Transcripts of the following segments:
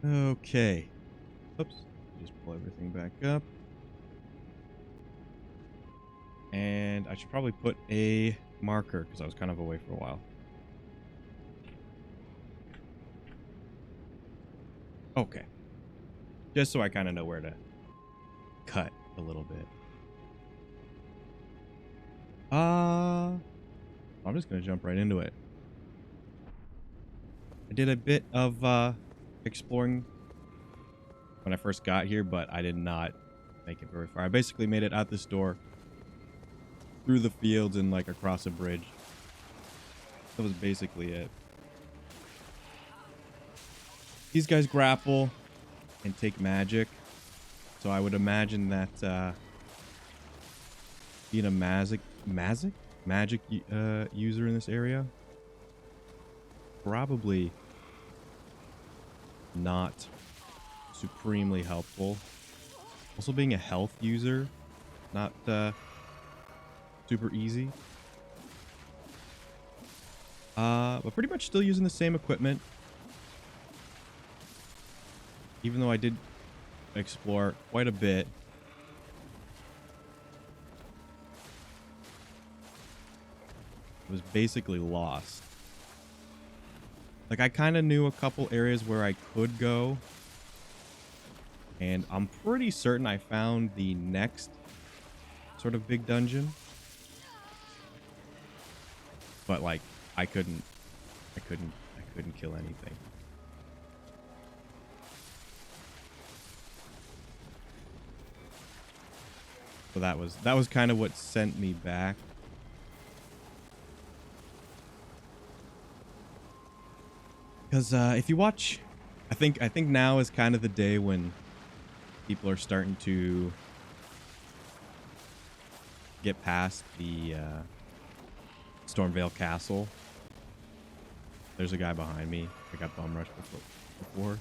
Okay. Oops. Just pull everything back up. And I should probably put a marker because I was kind of away for a while. Okay. Just so I kind of know where to cut a little bit. I'm just going to jump right into it. I did a bit of exploring when I first got here, but I did not make it very far. I basically made it out this door, through the fields, and like across a bridge. That was basically it. These guys grapple and take magic, so I would imagine that being a magic user in this area, probably not supremely helpful. Also, being a health user, not super easy. But pretty much still using the same equipment. Even though I did explore quite a bit. I was basically lost. Like, I kind of knew a couple areas where I could go. And I'm pretty certain I found the next sort of big dungeon. But like, I couldn't kill anything. So that was kind of what sent me back. Because if you watch, I think now is kind of the day when people are starting to get past the Stormvale Castle. There's a guy behind me. I got bum rushed before.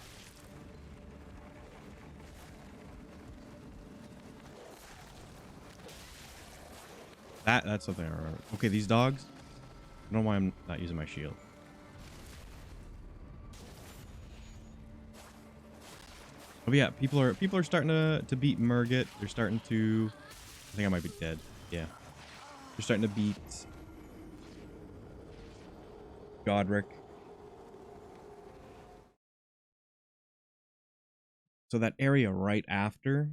That's something I remember. Okay, these dogs. I don't know why I'm not using my shield. Oh yeah, people are starting to beat Murget. They're starting to. I think I might be dead. Yeah, they're starting to beat Godric. So that area right after,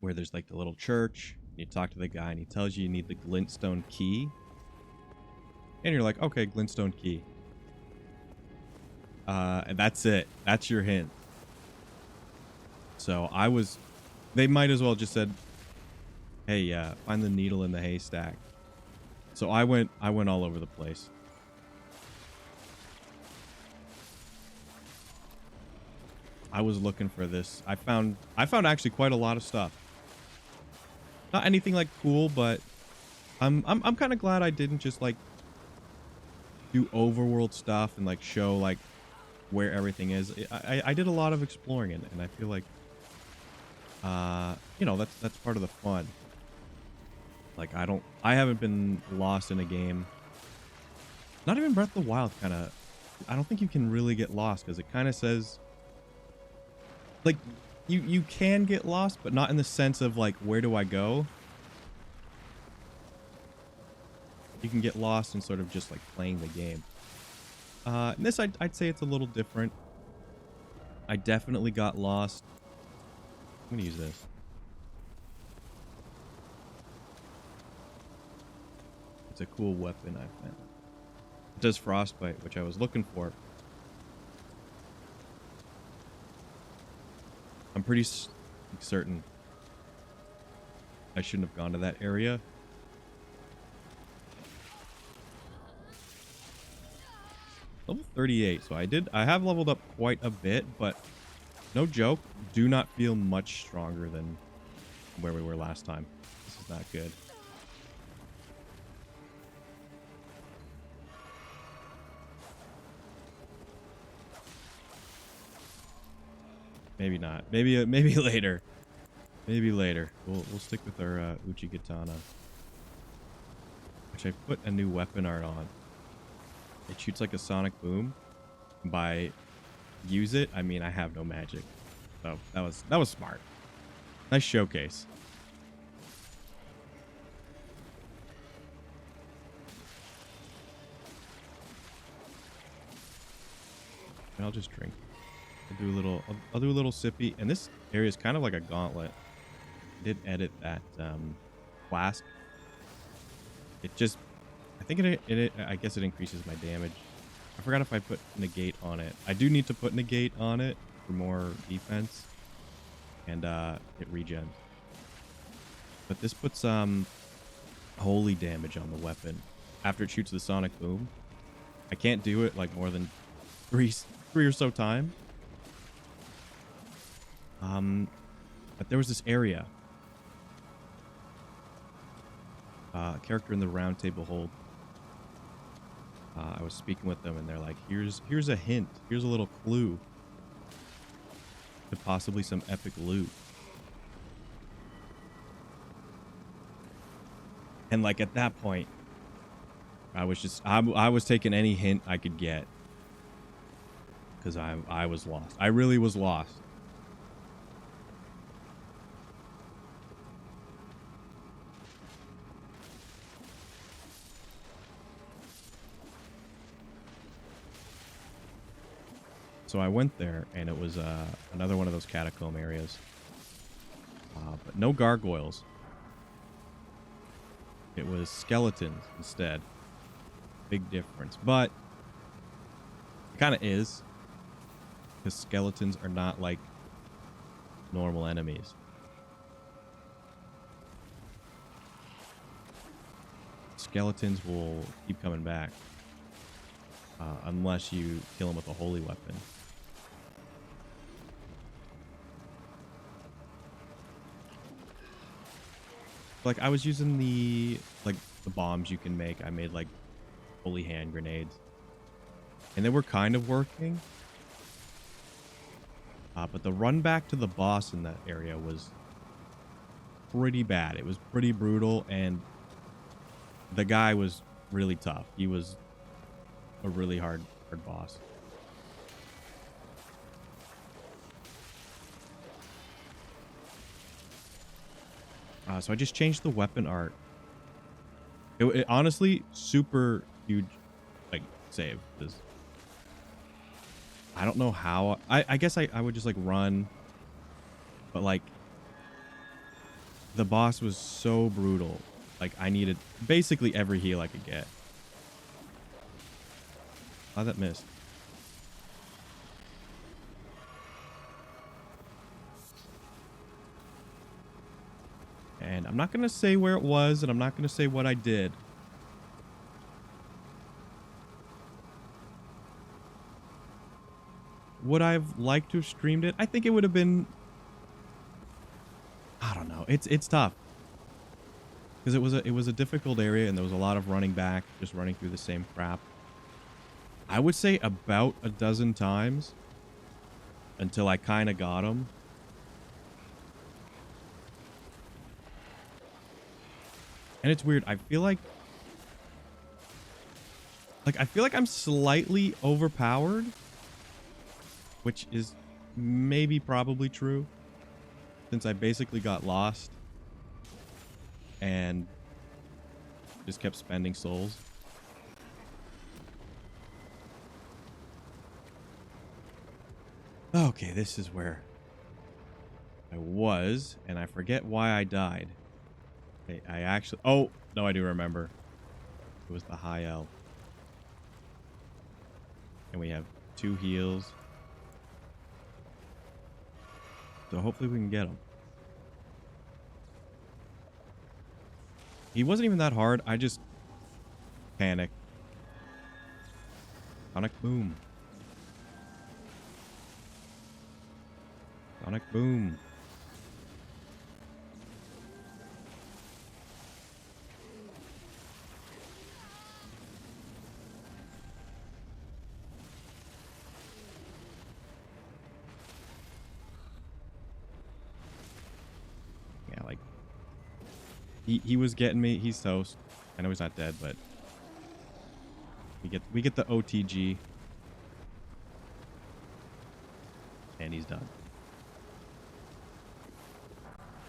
where there's like the little church, you talk to the guy and he tells you need the glintstone key, and you're like, okay, glintstone key. And that's it. That's your hint. So they might as well just said, hey, find the needle in the haystack. So I went all over the place. I was looking for this. I found actually quite a lot of stuff. Not anything like cool, but I'm kind of glad I didn't just like do overworld stuff and like show like where everything is. I did a lot of exploring and I feel like you know, that's part of the fun. Like I haven't been lost in a game. Not even Breath of the Wild kind of. I don't think you can really get lost because it kind of says like you can get lost, but not in the sense of like, where do I go? You can get lost in sort of just like playing the game. In this, I'd say it's a little different. I definitely got lost. I'm gonna use this. It's a cool weapon I found. It does frostbite, which I was looking for. I'm pretty certain I shouldn't have gone to that area. Level 38, so I have leveled up quite a bit, but no joke, do not feel much stronger than where we were last time. This is not good. Maybe not. Maybe later. Maybe later. We'll stick with our Uchigatana, which I put a new weapon art on. It shoots like a sonic boom by use it, I mean, I have no magic. So that was smart. Nice showcase. And I'll just drink. I'll do a little sippy. And this area is kind of like a gauntlet. I did edit that flask. It just, I think I guess it increases my damage. I forgot if I put negate on it. I do need to put negate on it for more defense. And it regens. But this puts holy damage on the weapon after it shoots the sonic boom. I can't do it like more than three or so times. But there was this area. Character in the round table hold. I was speaking with them and they're like, here's a hint. Here's a little clue to possibly some epic loot. And like at that point, I was taking any hint I could get. Because I was lost. I really was lost. So I went there, and it was another one of those catacomb areas. But no gargoyles. It was skeletons instead. Big difference. But it kind of is. Because skeletons are not like normal enemies. Skeletons will keep coming back. Unless you kill them with a holy weapon. Like I was using the bombs you can make. I made like holy hand grenades. And they were kind of working. But the run back to the boss in that area was pretty bad. It was pretty brutal, and the guy was really tough. He was a really hard boss. So I just changed the weapon art. It honestly super huge, like save. I don't know how. I guess I would just like run, but like the boss was so brutal. Like I needed basically every heal I could get. Oh, that missed. And I'm not going to say where it was, and I'm not going to say what I did. Would I have liked to have streamed it? I think it would have been... I don't know. It's tough. Because it was a difficult area, and there was a lot of running back, just running through the same crap. I would say about a dozen times until I kind of got him. And it's weird. I feel like I'm slightly overpowered, which is maybe probably true since I basically got lost and just kept spending souls. Okay, this is where I was, and I forget why I died. I actually... Oh, no, I do remember. It was the high L. And we have 2 heals. So hopefully we can get him. He wasn't even that hard. I just panicked. Sonic boom. Sonic boom. Yeah, like he was getting me. He's toast. I know he's not dead, but we get the OTG. and he's done.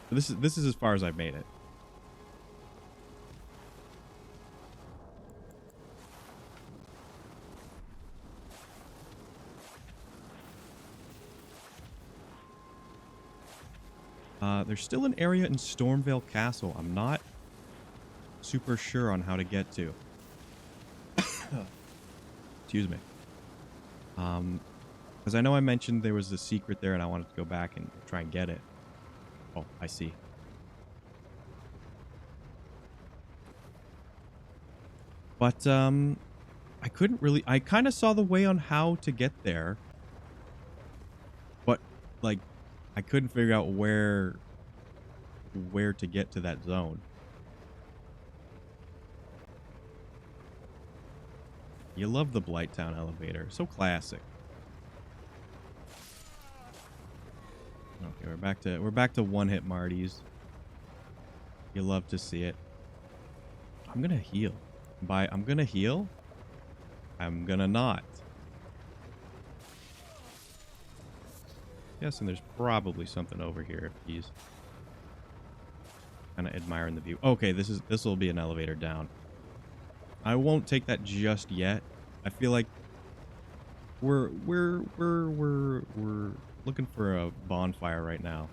So this is as far as I've made it. There's still an area in Stormvale Castle I'm not super sure on how to get to. Excuse me. Because I know I mentioned there was a secret there and I wanted to go back and try and get it. Oh, I see. But, I couldn't really... I kind of saw the way on how to get there. But, like, I couldn't figure out where to get to that zone. You love the Blighttown elevator. So classic. Okay, we're back to one-hit Marty's. You love to see it. I'm gonna heal. By I'm gonna heal, I'm gonna not. Yes, and there's probably something over here if he's kind of admiring the view. Okay, this will be an elevator down. I won't take that just yet. I feel like we're looking for a bonfire right now.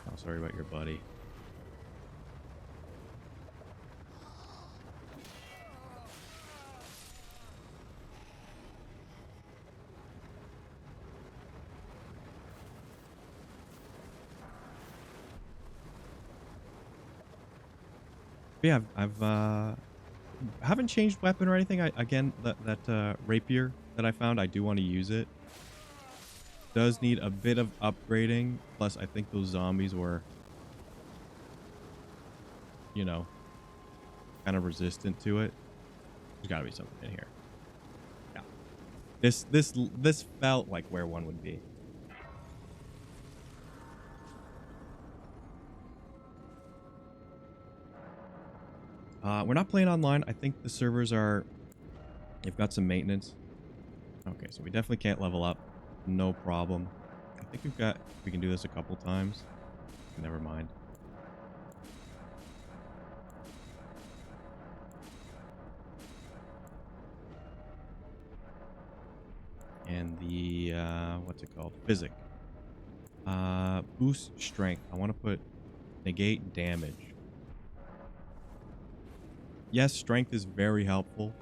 Oh, sorry about your buddy. Yeah, I've haven't changed weapon or anything. Again, that rapier that I found, I do want to use it. Does need a bit of upgrading. Plus, I think those zombies were, you know, kind of resistant to it. There's got to be something in here. Yeah, this felt like where one would be. We're not playing online. I think the servers are... They've got some maintenance. Okay, so we definitely can't level up. No problem. I think we can do this a couple times. Never mind. And the, what's it called? Physic. Boost strength. I want to put negate damage. Yes, strength is very helpful.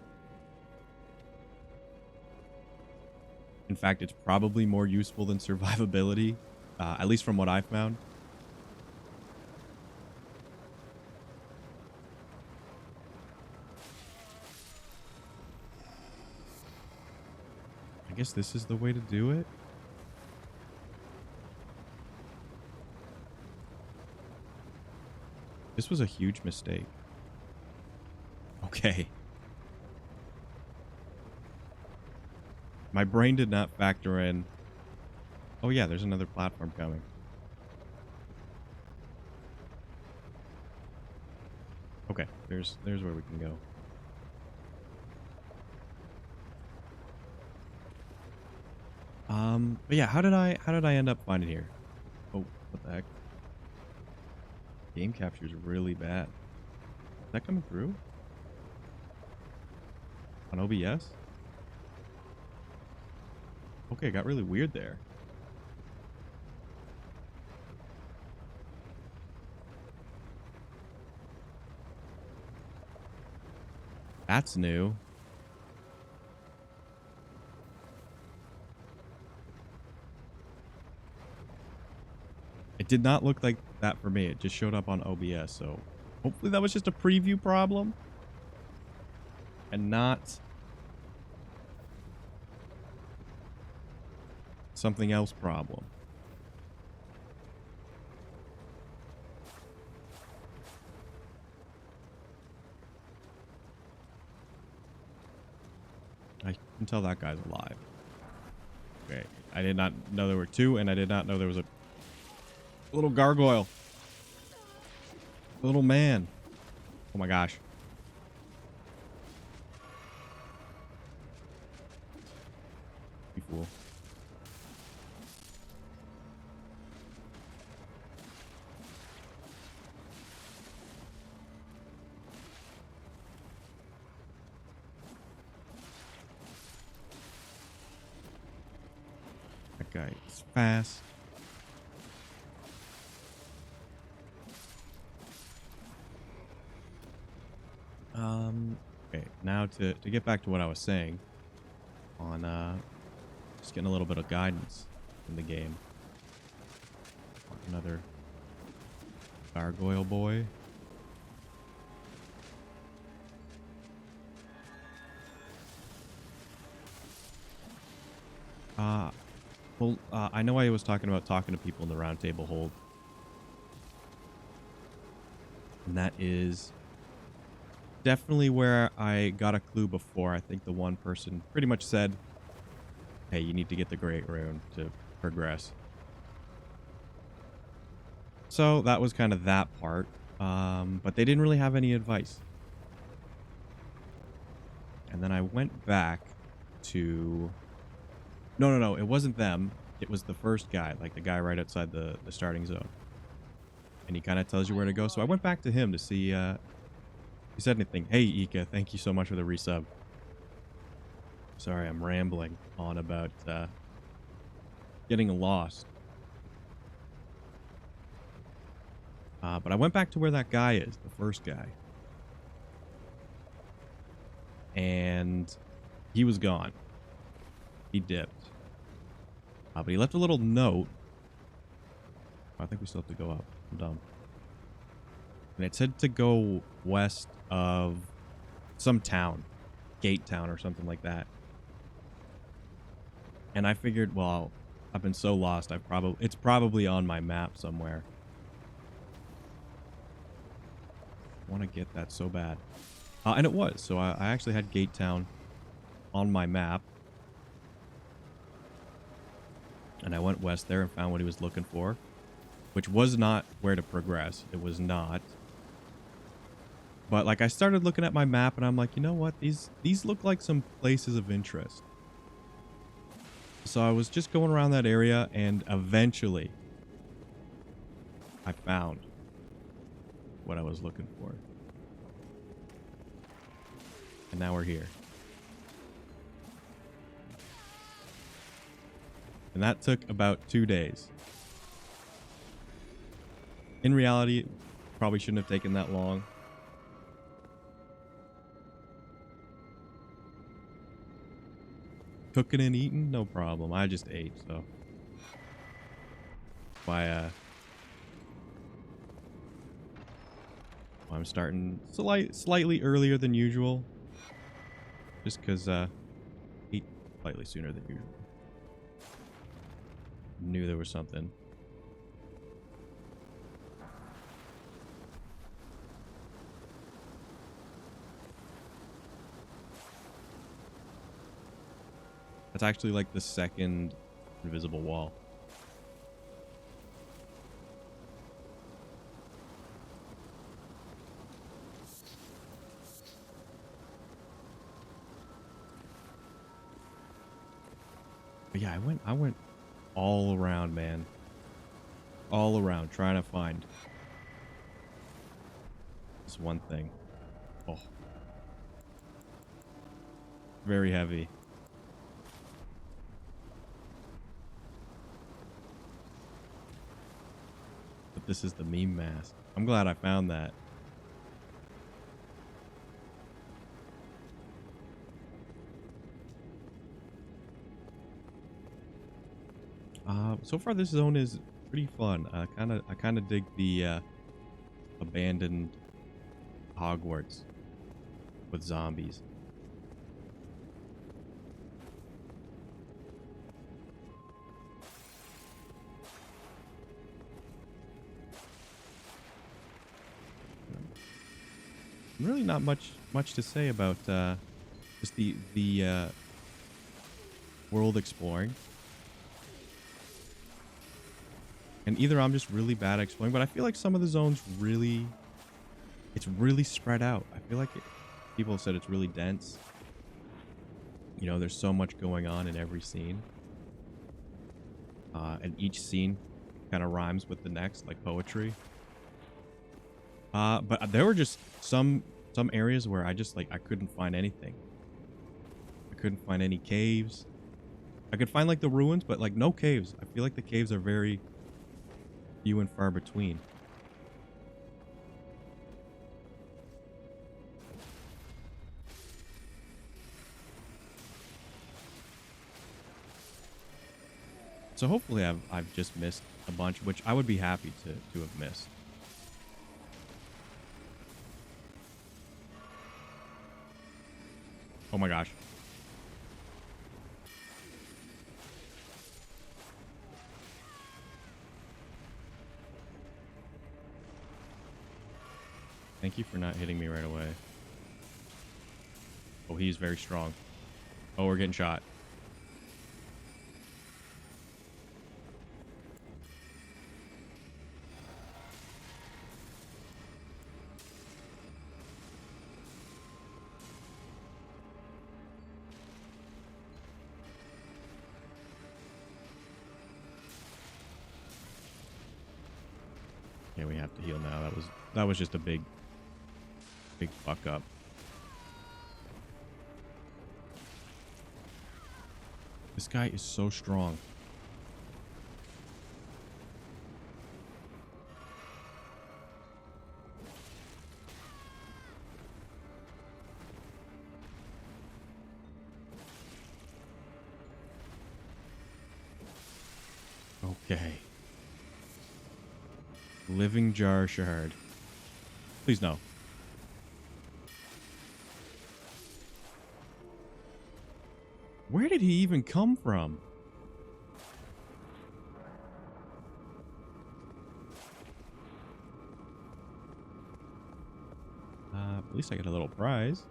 In fact, it's probably more useful than survivability, at least from what I've found. I guess this is the way to do it. This was a huge mistake. Okay. My brain did not factor in. Oh yeah, there's another platform coming. Okay, there's where we can go. But yeah, how did I end up finding here? Oh, what the heck? Game capture is really bad. Is that coming through? On OBS? Okay, it got really weird there. That's new. It did not look like that for me. It just showed up on OBS, so hopefully that was just a preview problem and not something else problem. I can tell that guy's alive. Okay, I did not know there were two, and I did not know there was a little gargoyle. Little man. Oh my gosh. You fool. guy is fast. Okay, now to get back to what I was saying on just getting a little bit of guidance in the game. Another gargoyle boy. I know I was talking about talking to people in the round table hold. And that is definitely where I got a clue before. I think the one person pretty much said, hey, you need to get the Great Rune to progress. So that was kind of that part. But they didn't really have any advice. And then I went back to... No. It wasn't them. It was the first guy, like the guy right outside the starting zone. And he kind of tells you where to go. So I went back to him to see if he said anything. Hey, Ika, thank you so much for the resub. Sorry, I'm rambling on about getting lost. But I went back to where that guy is, the first guy. And he was gone. He dipped. But he left a little note. I think we still have to go up. I'm dumb. And it said to go west of some town. Gate town or something like that. And I figured, well, I've been so lost, it's probably on my map somewhere. I want to get that so bad. And it was. So I actually had Gate Town on my map. And I went west there and found what he was looking for. Which was not where to progress. It was not. But like I started looking at my map and I'm like, you know what? These look like some places of interest. So I was just going around that area and eventually I found what I was looking for. And now we're here. And that took about 2 days. In reality, it probably shouldn't have taken that long. Cooking and eating, no problem. I just ate, so. I'm starting slightly earlier than usual. Just because ate slightly sooner than usual. Knew there was something. That's actually like the second invisible wall. But yeah, I went all around, man. All around, trying to find this one thing. Oh. Very heavy. But this is the meme mask. I'm glad I found that. So far this zone is pretty fun. I kind of dig the abandoned Hogwarts with zombies. Really not much to say about just the world exploring. And either I'm just really bad at exploring, but I feel like some of the zones really, it's really spread out. I feel like people have said it's really dense. You know, there's so much going on in every scene. And each scene kind of rhymes with the next, like poetry. But there were just some areas where I just I couldn't find anything. I couldn't find any caves. I could find like the ruins, but like no caves. I feel like the caves are very few and far between. So hopefully I've just missed a bunch, which I would be happy to have missed. Oh my gosh. Thank you for not hitting me right away. Oh, he's very strong. Oh, we're getting shot. Yeah, we have to heal now. That was just a big fuck up. This guy is so strong. Okay. Living jar shard. Please no. Where did he even come from? At least I get a little prize.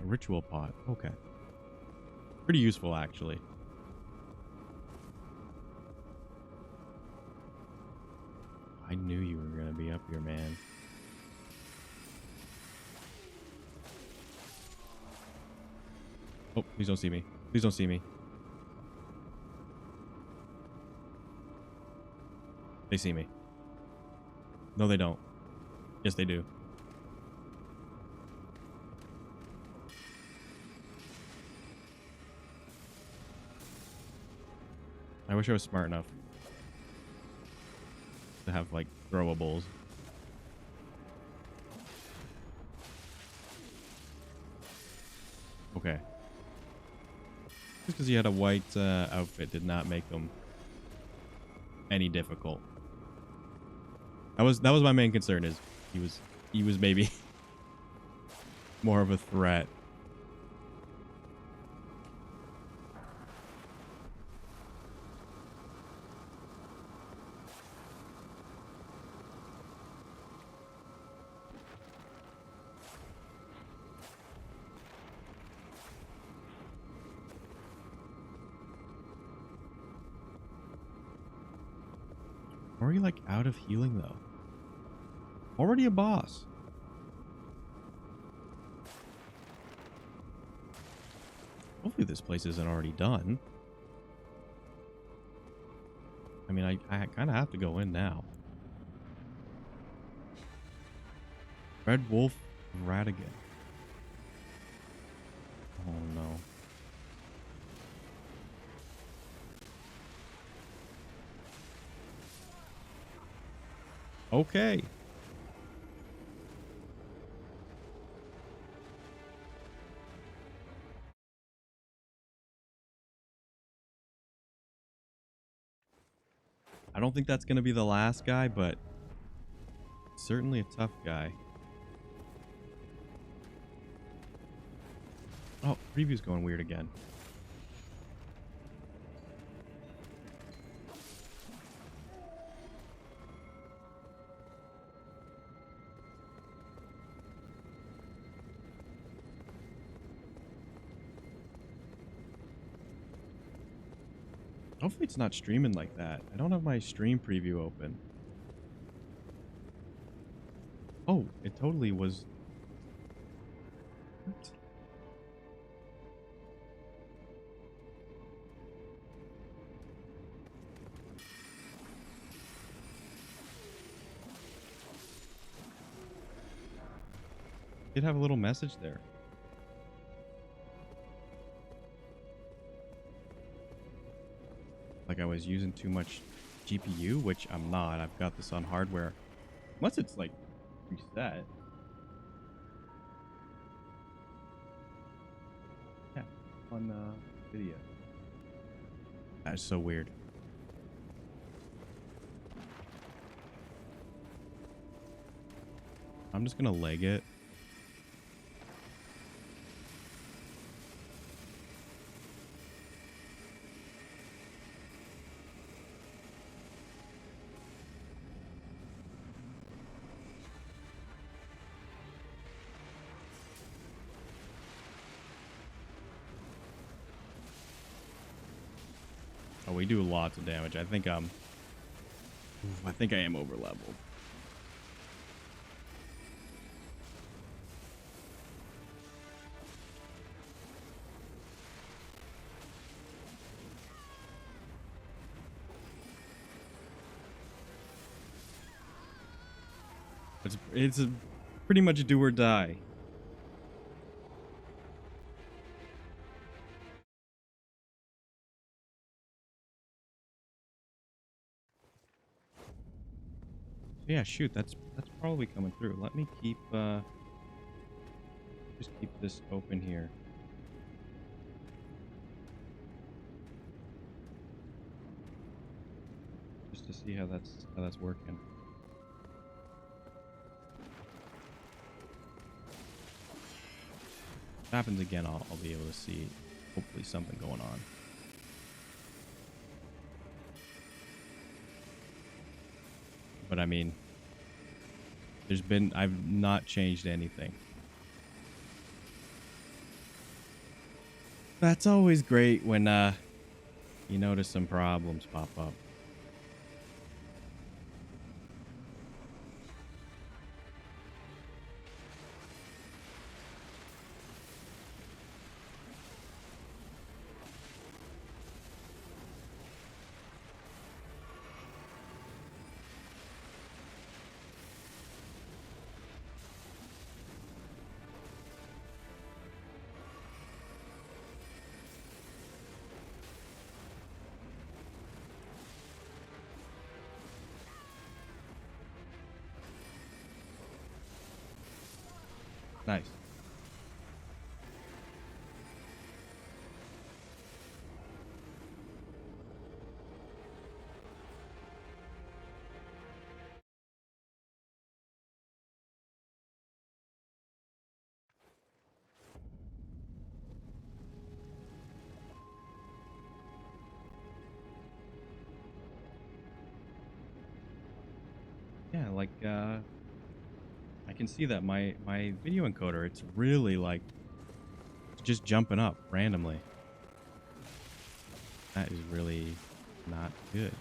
A ritual pot. Okay. Pretty useful, actually. I knew you were going to be up here, man. Oh, please don't see me. Please don't see me. They see me. No, they don't. Yes, they do. I wish I was smart enough to have, like, throwables. Okay. Just because he had a white outfit did not make him any difficult. That was my main concern, is he was maybe more of a threat. Already like out of healing though. Already a boss. Hopefully this place isn't already done. I mean, I kind of have to go in now. Red Wolf Radigan. Oh no. Okay. I don't think that's going to be the last guy, but certainly a tough guy. Oh, preview's going weird again. Hopefully it's not streaming like that. I don't have my stream preview open. Oh, it totally was. What? Did have a little message there. like I was using too much GPU, which I'm not. I've got this on hardware. Unless it's like reset. Yeah, on video. That's so weird. I'm just gonna leg it. Oh, we do lots of damage. I think I am over leveled. It's a pretty much do or die. Yeah, shoot, that's probably coming through. Let me keep just keep this open here. Just to see how that's working. If it happens again, I'll be able to see hopefully something going on. But I mean, I've not changed anything. That's always great when you notice some problems pop up. Nice. Yeah, like I can see that my video encoder, it's really like just jumping up randomly. That is really not good.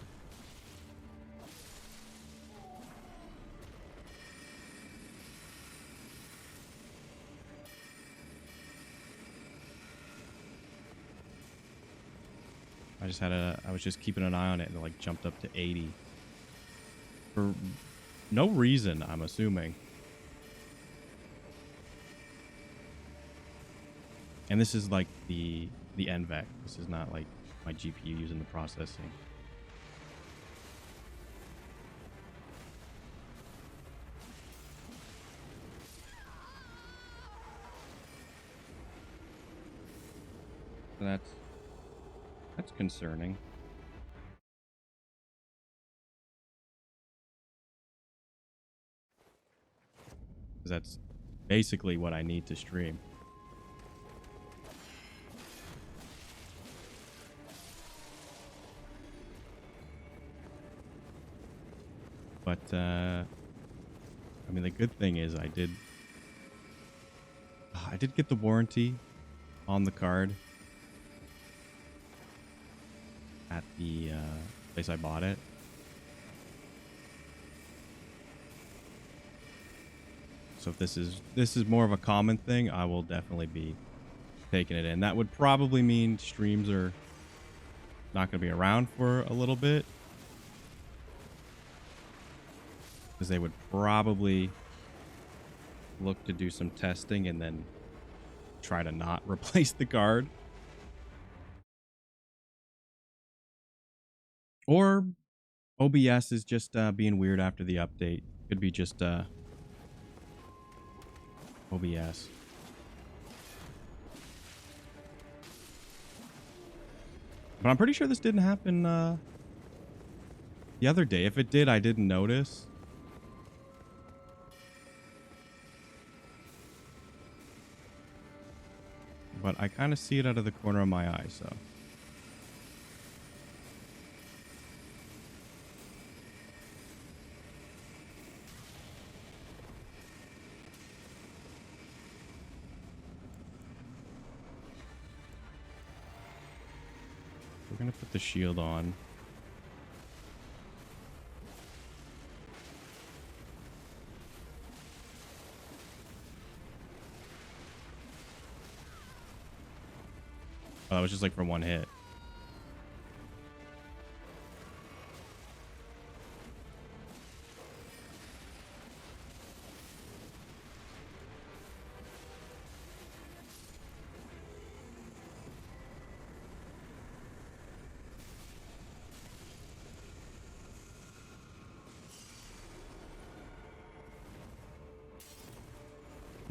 I was just keeping an eye on it and it like jumped up to 80 for no reason, I'm assuming. And this is like the NVEC. This is not like my GPU using the processing. So that's concerning. Because that's basically what I need to stream. But I mean, the good thing is I did get the warranty on the card at the place I bought it. So if this is more of a common thing, I will definitely be taking it in. That would probably mean streams are not going to be around for a little bit, because they would probably look to do some testing and then try to not replace the card. Or OBS is just being weird after the update. Could be just OBS. But I'm pretty sure this didn't happen the other day. If it did, I didn't notice. But I kind of see it out of the corner of my eye, so. We're going to put the shield on. Oh, that was just like from one hit.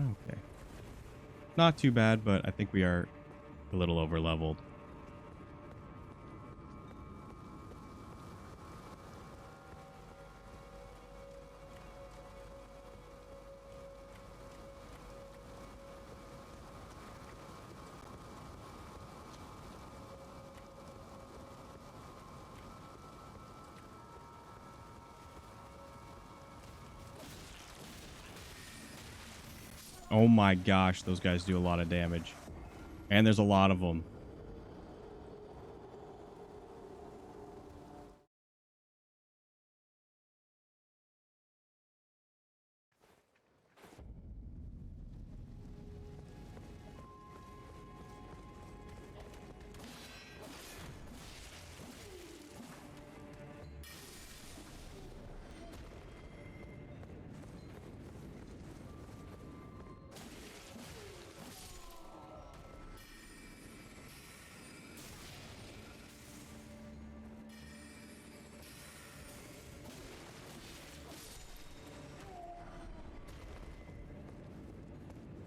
Okay. Not too bad, but I think we are a little over leveled. Oh my gosh, those guys do a lot of damage. And there's a lot of them.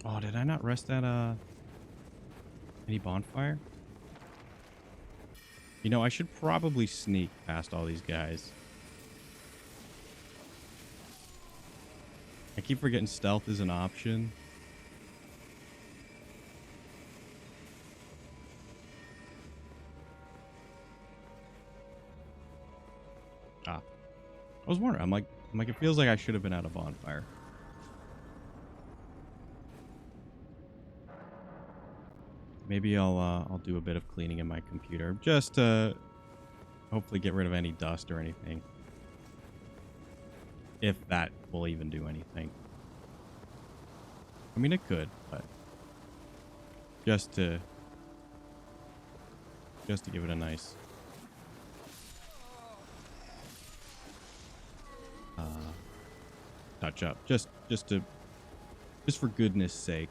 Oh, did I not rest at any bonfire? You know, I should probably sneak past all these guys. I keep forgetting stealth is an option. Ah. I was wondering. I'm like, it feels like I should have been at a bonfire. Maybe I'll do a bit of cleaning in my computer just to hopefully get rid of any dust or anything. If that will even do anything. I mean, it could, but just to give it a nice touch up, just for goodness sake.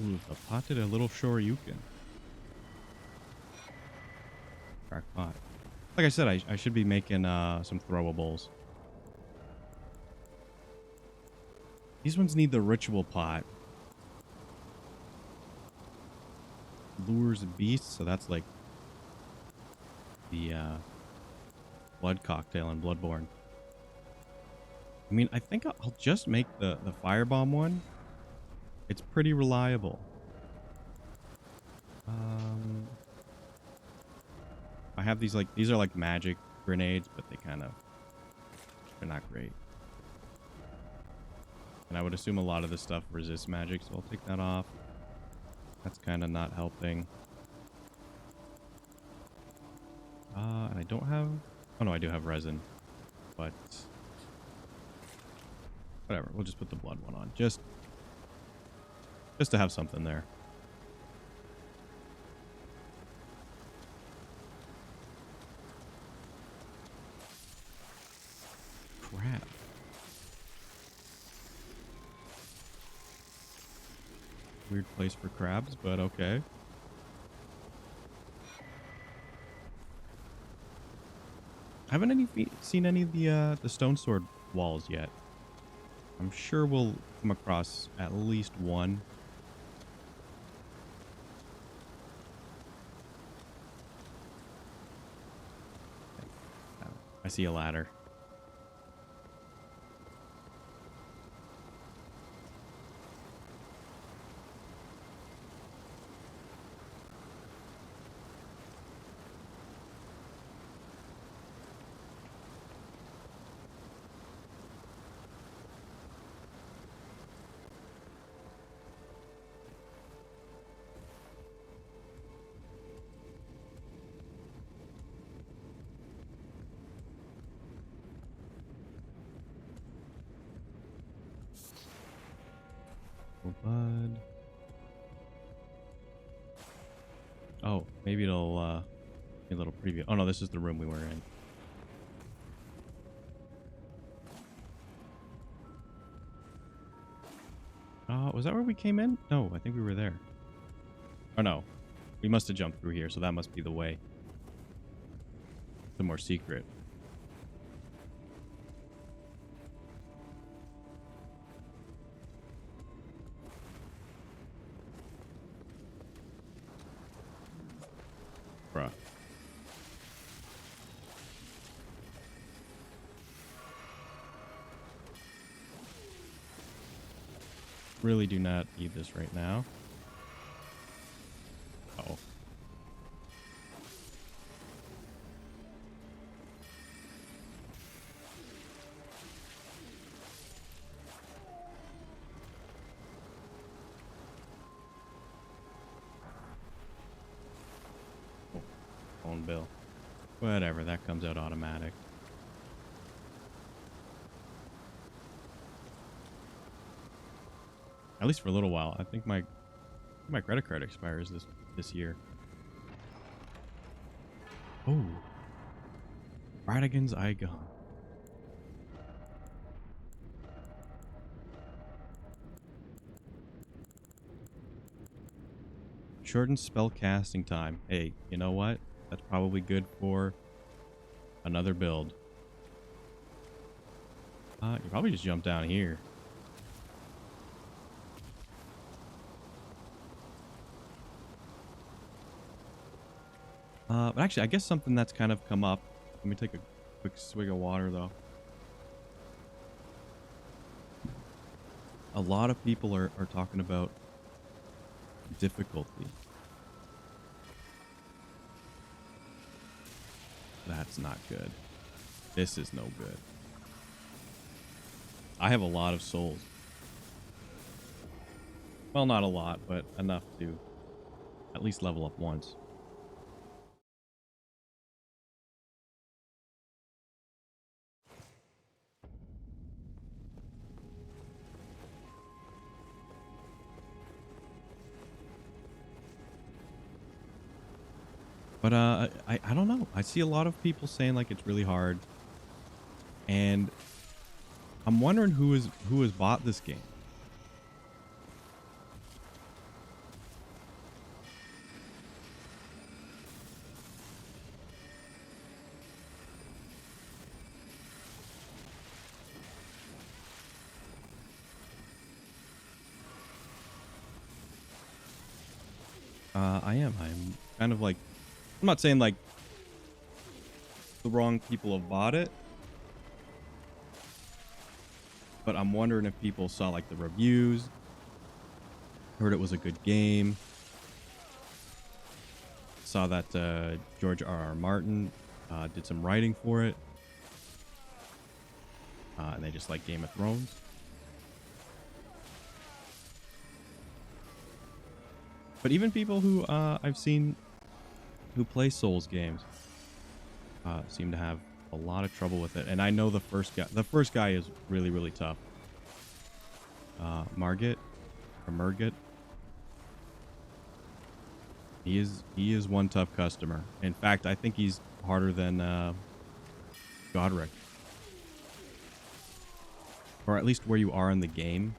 Ooh, the potted a little shoryuken. Crack pot. Like I said, I should be making some throwables. These ones need the ritual pot. Lures beasts, so that's like the blood cocktail in Bloodborne. I mean, I think I'll just make the firebomb one. It's pretty reliable. have these like, these are like magic grenades, but they're not great. And I would assume a lot of this stuff resists magic, so I'll take that off. That's kind of not helping. And I don't have... Oh, no, I do have resin. But... whatever, we'll just put the blood one on. Just to have something there. Crap. Weird place for crabs, but okay. I haven't seen any of the stone sword walls yet. I'm sure we'll come across at least one. I see a ladder. Bud. Oh, maybe it'll be a little preview. Oh no, this is the room we were in. Was that where we came in? No, I think we were there. Oh no, we must have jumped through here, so that must be the way. The more secret. Bruh. Really do not need this right now. Uh-oh. Phone bill. Whatever, that comes out automatic. At least for a little while. I think my credit card expires this year. Oh. Radigan's Eye Gum. Shortened spell casting time. Hey, you know what? That's probably good for another build. You probably just jump down here. But actually, I guess something that's kind of come up. Let me take a quick swig of water, though. A lot of people are talking about difficulty. That's not good. This is no good. I have a lot of souls. Well, not a lot, but enough to at least level up once. But I don't know. I see a lot of people saying like it's really hard, and I'm wondering who has bought this game. I'm kind of like, I'm not saying like the wrong people have bought it, but I'm wondering if people saw like the reviews, heard it was a good game, saw that George R.R. Martin did some writing for it. And they just like Game of Thrones. But even people who I've seen who play Souls games seem to have a lot of trouble with it. And I know the first guy is really, really tough. Margit or Murgit. He is one tough customer. In fact, I think he's harder than Godric. Or at least where you are in the game.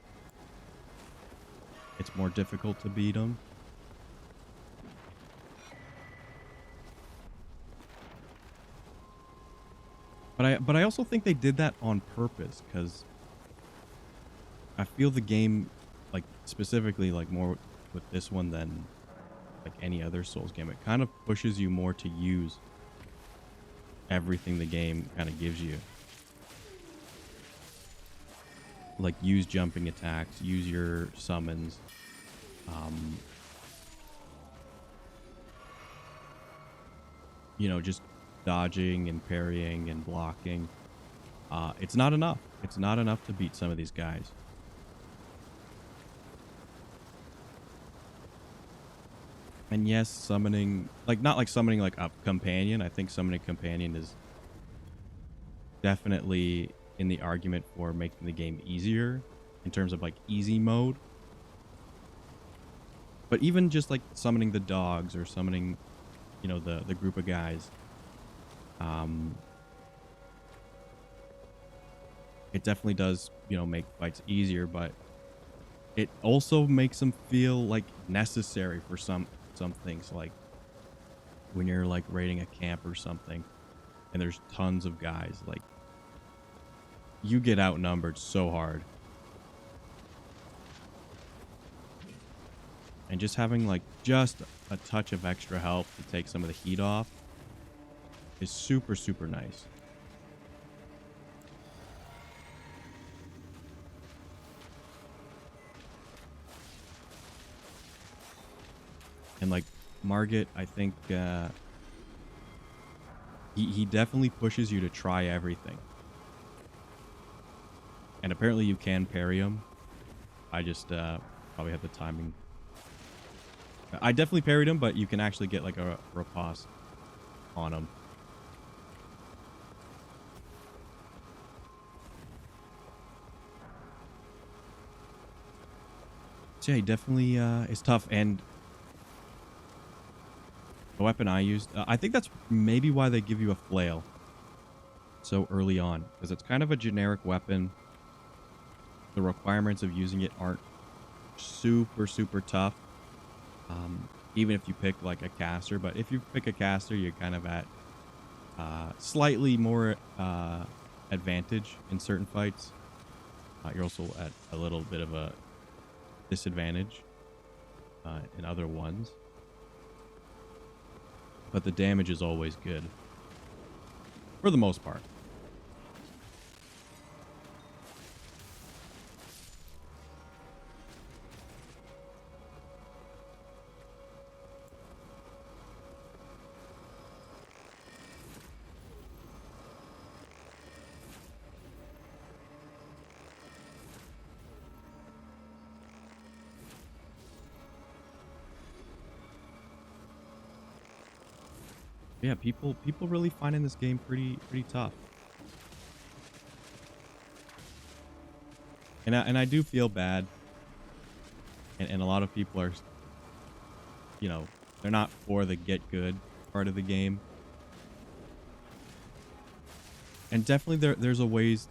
It's more difficult to beat him. But I also think they did that on purpose, because I feel the game, like specifically like more with this one than like any other Souls game, it kind of pushes you more to use everything the game kind of gives you. Like use jumping attacks, use your summons. You know, just dodging and parrying and blocking. It's not enough. It's not enough to beat some of these guys. And yes, summoning, like not like summoning like a companion. I think summoning companion is definitely in the argument for making the game easier in terms of like easy mode. But even just like summoning the dogs or summoning, you know, the group of guys, it definitely does, you know, make fights easier, but it also makes them feel like necessary for some things, like when you're like raiding a camp or something and there's tons of guys, like you get outnumbered so hard. And just having like just a touch of extra help to take some of the heat off is super, super nice. And like Margit, I think he definitely pushes you to try everything. And apparently you can parry him. I just probably have the timing. I definitely parried him, but you can actually get like a riposte on him. So yeah, he definitely is tough. And the weapon I used, I think that's maybe why they give you a flail so early on, because it's kind of a generic weapon. The requirements of using it aren't super, super tough. Even if you pick like a caster, but if you pick a caster, you're kind of at slightly more advantage in certain fights. You're also at a little bit of a disadvantage in other ones. But the damage is always good. For the most part. Yeah, people really finding this game pretty tough. And I do feel bad. And a lot of people are, you know, they're not for the get good part of the game. And definitely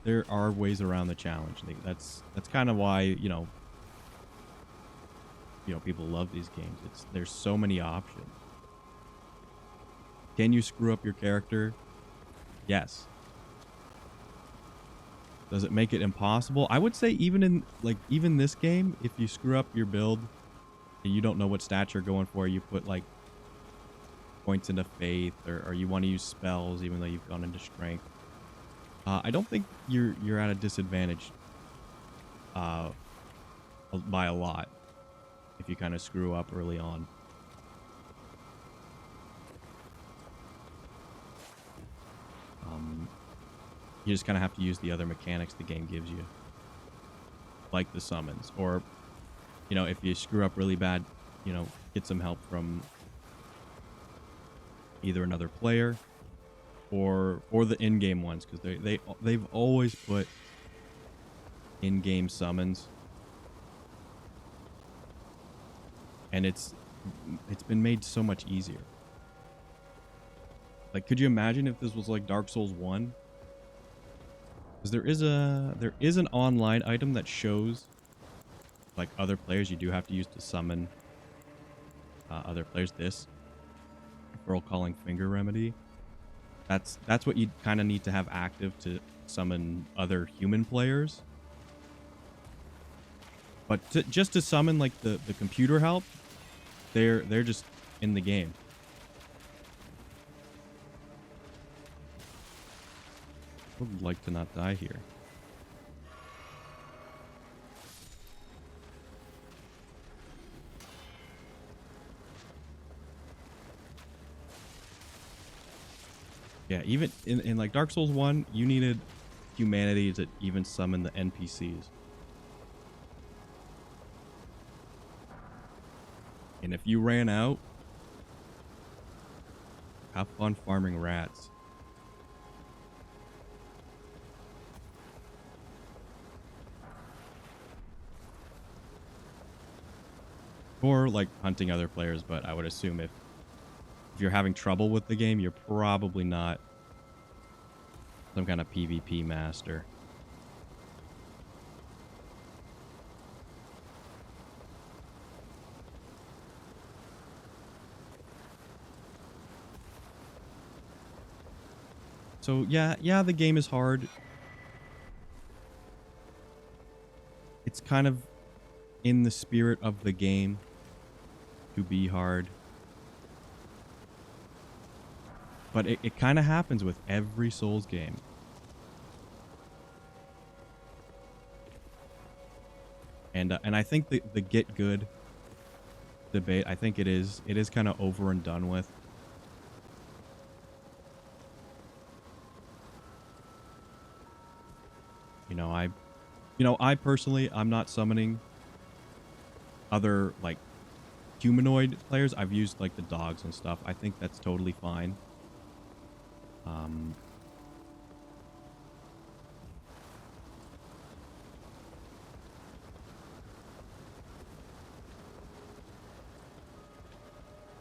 there are ways around the challenge. That's kind of why, you know, people love these games. There's so many options. Can you screw up your character? Yes. Does it make it impossible? I would say even this game, if you screw up your build and you don't know what stats you're going for, you put like points into faith or you want to use spells even though you've gone into strength. I don't think you're at a disadvantage by a lot if you kind of screw up early on. You just kind of have to use the other mechanics the game gives you, like the summons, or if you screw up really bad, get some help from either another player or the in-game ones, because they've always put in-game summons, and it's been made so much easier. Like, could you imagine if this was like Dark Souls 1? Because there is an online item that shows like other players you do have to use to summon other players. This referral calling finger remedy. That's what you kind of need to have active to summon other human players. But just to summon like the computer help, they're just in the game. I would like to not die here. Yeah, even in like Dark Souls 1, you needed humanity to even summon the NPCs. And if you ran out, have fun farming rats. Or like hunting other players, but I would assume if you're having trouble with the game, you're probably not some kind of PvP master. So yeah, the game is hard. It's kind of in the spirit of the game to be hard. But it kind of happens with every Souls game. And I think the get good debate, I think it is kind of over and done with. I personally, I'm not summoning other like humanoid players. I've used like the dogs and stuff. I think that's totally fine.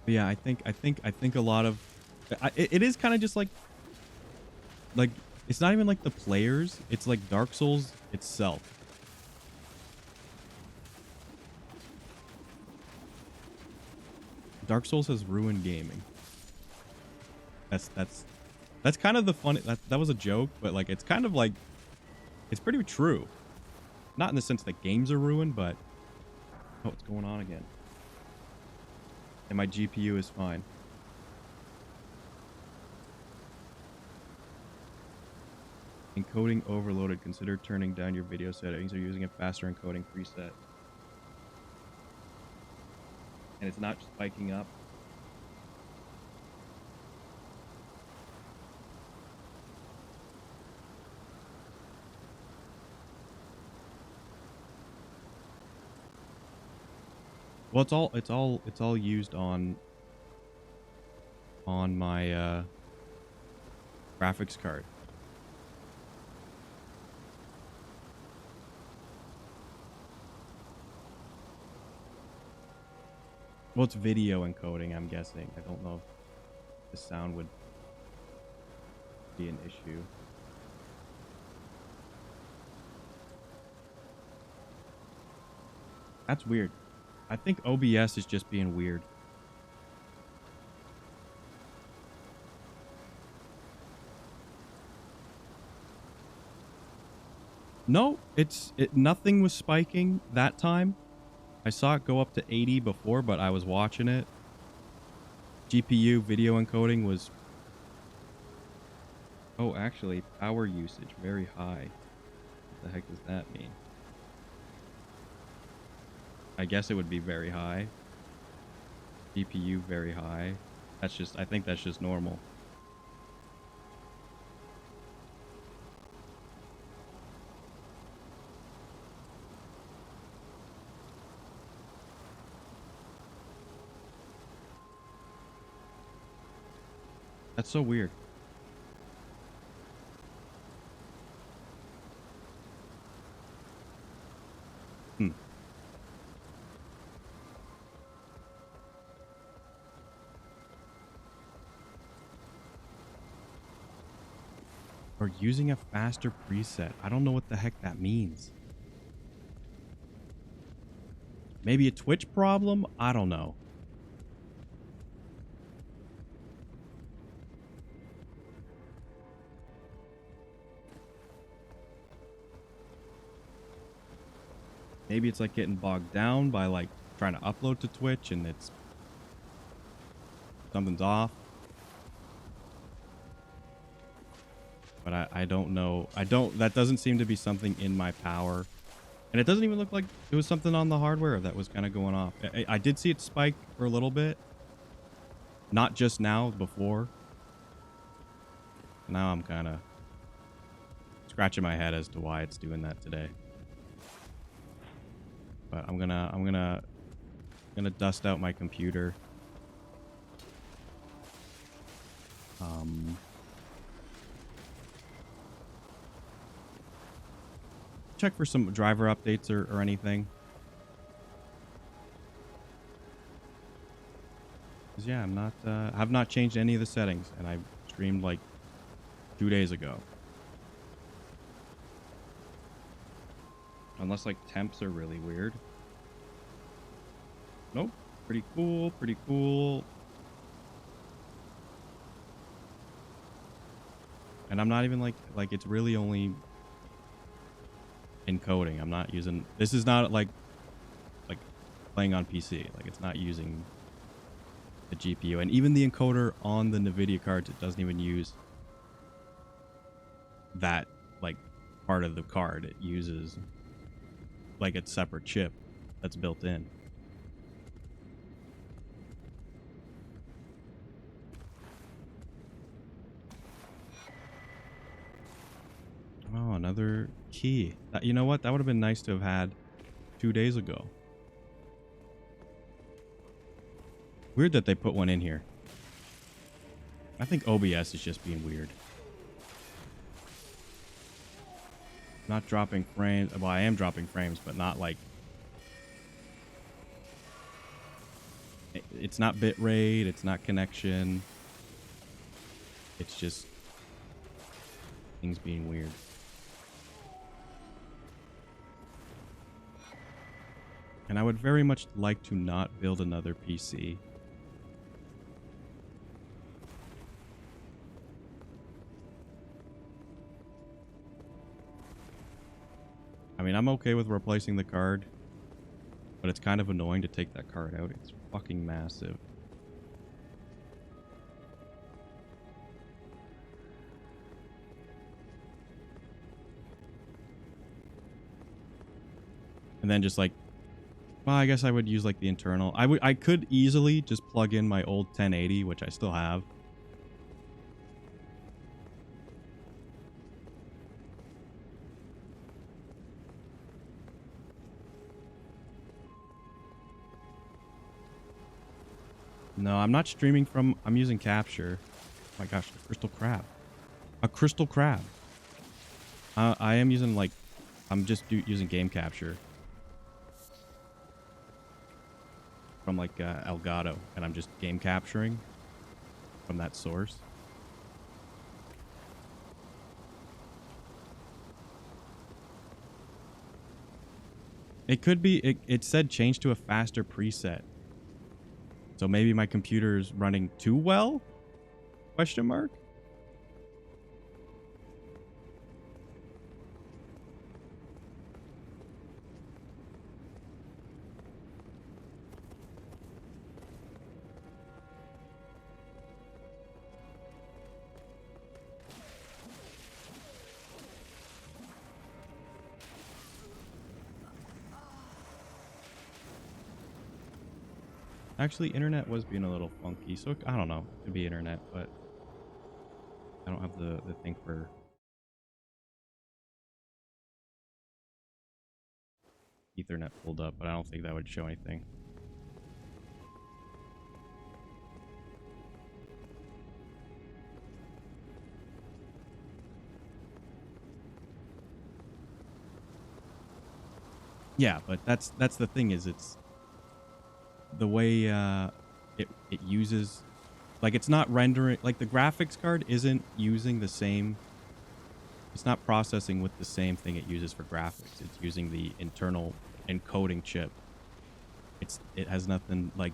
But yeah, I think a lot of it is kind of just like it's not even like the players. It's like Dark Souls itself. Dark Souls has ruined gaming. That's kind of the funny. That was a joke, but like it's kind of like it's pretty true. Not in the sense that games are ruined, but oh, what's going on again? And my GPU is fine. Encoding overloaded. Consider turning down your video settings or using a faster encoding preset. And it's not spiking up. Well, it's all used on my graphics card. Well, it's video encoding, I'm guessing. I don't know if the sound would be an issue. That's weird. I think OBS is just being weird. No, nothing was spiking that time. I saw it go up to 80 before, but I was watching it. GPU video encoding was... Oh, actually, power usage, very high. What the heck does that mean? I guess it would be very high. GPU very high. I think that's just normal. That's so weird. Hmm. Or using a faster preset. I don't know what the heck that means. Maybe a Twitch problem? I don't know. Maybe it's like getting bogged down by like trying to upload to Twitch and it's something's off. But I don't know. That doesn't seem to be something in my power. And it doesn't even look like it was something on the hardware that was kind of going off. I did see it spike for a little bit. Not just now, before. Now I'm kind of scratching my head as to why it's doing that today. But I'm gonna dust out my computer. Check for some driver updates or anything. 'Cause yeah, I'm not have not changed any of the settings, and I streamed like 2 days ago. Unless like temps are really weird. Nope. Pretty cool, pretty cool. And I'm not even like it's really only encoding. I'm not using, this is not like playing on PC. Like it's not using the GPU, and even the encoder on the NVIDIA cards, it doesn't even use that like part of the card. It uses like a separate chip that's built in. Oh, another key. You know what? That would have been nice to have had 2 days ago. Weird that they put one in here. I think OBS is just being weird. Not dropping frames. Well, I am dropping frames, but not like... It's not bitrate. It's not connection. It's just things being weird. And I would very much like to not build another PC. I mean, I'm okay with replacing the card, but it's kind of annoying to take that card out. It's fucking massive. And then just like, well, I guess I would use like the internal. I could easily just plug in my old 1080, which I still have. No, I'm not streaming from... I'm using capture. Oh my gosh, a crystal crab. A crystal crab. I am using like... I'm just using game capture. From like Elgato. And I'm just game capturing from that source. It could be... It said change to a faster preset. So maybe my computer is running too well? Question mark? Actually, internet was being a little funky, so I don't know. It could be internet, but I don't have the thing for Ethernet pulled up, but I don't think that would show anything. Yeah, but that's the thing is it's the way it uses, like, it's not rendering, like, the graphics card isn't using the same, it's not processing with the same thing it uses for graphics. It's using the internal encoding chip. It has nothing like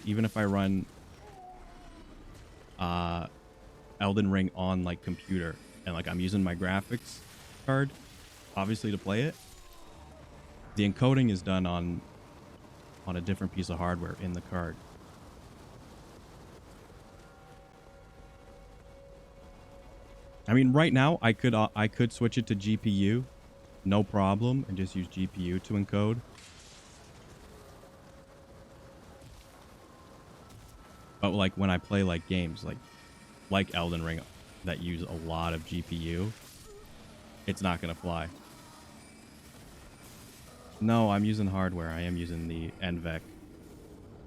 even if I run Elden Ring on like computer and like I'm using my graphics card obviously to play it, the encoding is done on a different piece of hardware in the card. I mean, right now I could switch it to GPU, no problem, and just use GPU to encode. But like when I play like games like Elden Ring that use a lot of GPU, it's not gonna fly. No, I'm using hardware. I am using the NVEC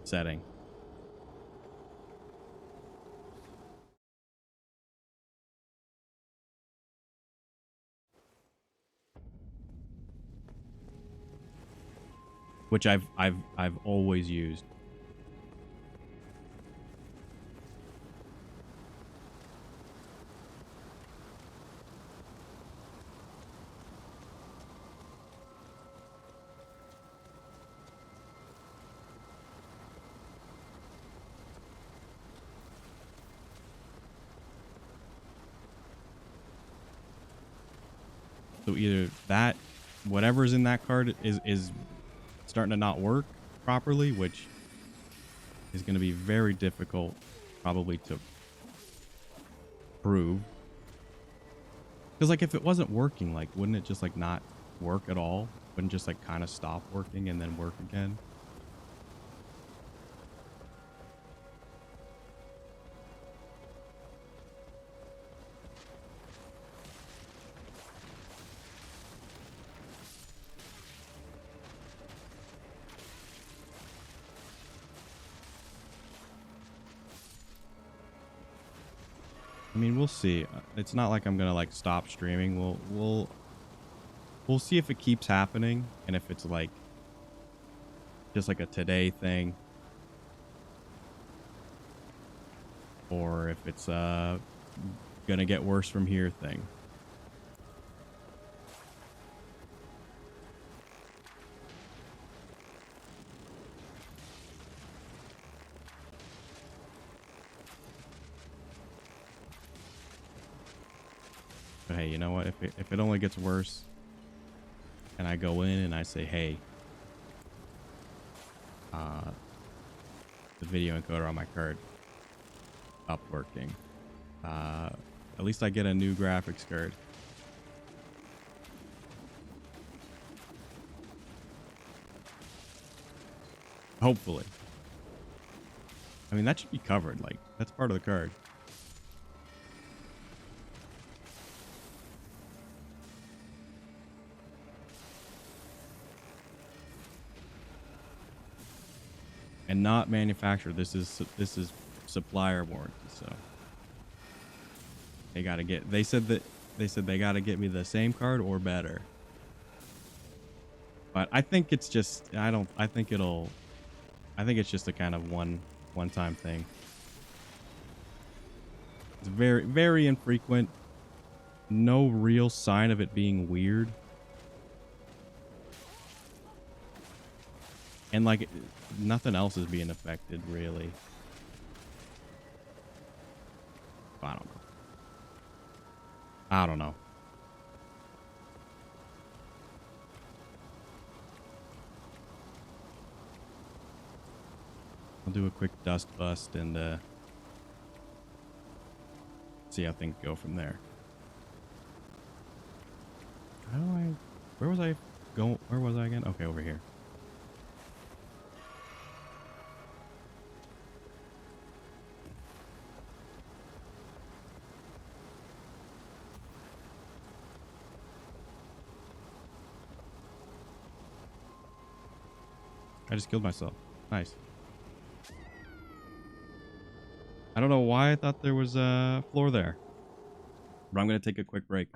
setting. Which I've always used. So either that, whatever's in that card is starting to not work properly, which is going to be very difficult probably to prove. Because like if it wasn't working, like wouldn't it just like not work at all? Wouldn't just like kind of stop working and then work again? I mean, we'll see. It's not like I'm gonna like stop streaming. We'll see if it keeps happening and if it's like just like a today thing, or if it's gonna get worse from here thing. But hey, you know what? If it only gets worse, and I go in and I say, hey, the video encoder on my card stopped working. At least I get a new graphics card. Hopefully. I mean, that should be covered. Like, that's part of the card. And not manufactured. This is supplier warranty. So they gotta get. They said they gotta get me the same card or better. But I think it's just. I think it's just a kind of one-time thing. It's very, very infrequent. No real sign of it being weird. And like nothing else is being affected really. I don't know. I'll do a quick dust bust and see how things go from there. How do I... Where was I going? Where was I again? Okay, over here. I just killed myself. Nice. I don't know why I thought there was a floor there. But I'm going to take a quick break.